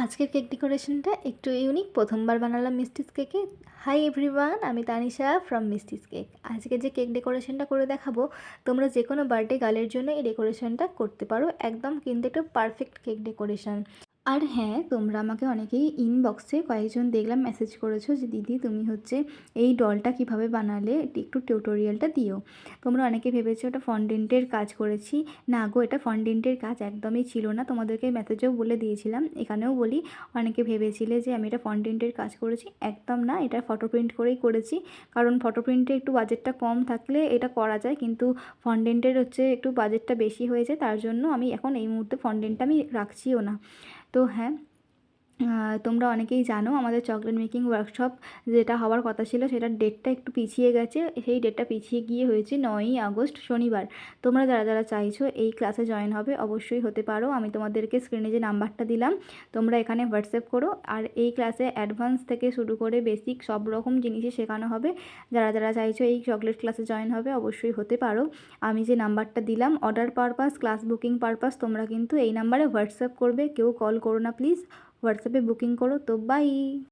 আজকের কেক ডেকোরেশনটা একটু ইউনিক, প্রথমবার বানালাম মিস্টিস কেকে। হাই এভরিওয়ান, আমি তানিশা ফ্রম মিস্টিস কেক। আজকে যে কেক ডেকোরেশনটা করে দেখাবো, তোমরা যে কোনো বার্থডে গার্লের জন্য এই ডেকোরেশনটা করতে পারো। একদম কিন্তু একটা পারফেক্ট কেক ডেকোরেশন। আর হ্যাঁ, তোমরা আমাকে অনেকেই ইনবক্সে কয়েকজন দেখলাম মেসেজ করেছো যে দিদি তুমি হচ্ছে এই ডলটা কিভাবে বানালে একটু টিউটোরিয়ালটা দিও। তোমরা অনেকে ভেবেছো এটা ফন্ডেন্টের কাজ করেছি। না গো, এটা ফন্ডেন্টের কাজ একদমই ছিল না। তোমাদেরকে মেসেজেও বলে দিয়েছিলাম, এখানেও বলি। অনেকে ভেবেছিলে যে আমি এটা ফন্ডেন্টের কাজ করেছি, একদম না। এটা ফটো প্রিন্ট করেই করেছি, কারণ ফটো প্রিন্টে একটু বাজেটটা কম থাকলে এটা করা যায়, কিন্তু ফন্ডেন্টের হচ্ছে একটু বাজেটটা বেশি হয়েছে, তার জন্য আমি এখন এই মুহূর্তে ফন্ডেন্টটা আমি রাখছিও না। তো হ্যাঁ, তোমরা অনেকেই জানো আমাদের চকলেট মেকিং ওয়ার্কশপ যেটা হওয়ার কথা ছিল সেটার ডেটটা একটু পিছিয়ে গেছে। সেই ডেটটা পিছিয়ে গিয়ে হয়েছে 9ই আগস্ট শনিবার। তোমরা যারা যারা চাইছো এই ক্লাসে জয়েন হবে অবশ্যই হতে পারো। আমি তোমাদেরকে স্ক্রিনে যে নাম্বারটা দিলাম তোমরা এখানে হোয়াটসঅ্যাপ করো। আর এই ক্লাসে অ্যাডভান্স থেকে শুরু করে বেসিক সব রকম জিনিসই শেখানো হবে। যারা যারা চাইছো এই চকলেট ক্লাসে জয়েন হবে অবশ্যই হতে পারো। আমি যে নাম্বারটা দিলাম order purpose, class booking purpose, তোমরা কিন্তু এই নাম্বারে হোয়াটসঅ্যাপ করবে, কেউ কল করো না প্লিজ। হোয়াটসঅ্যাপে বুকিং করো। তো বাই।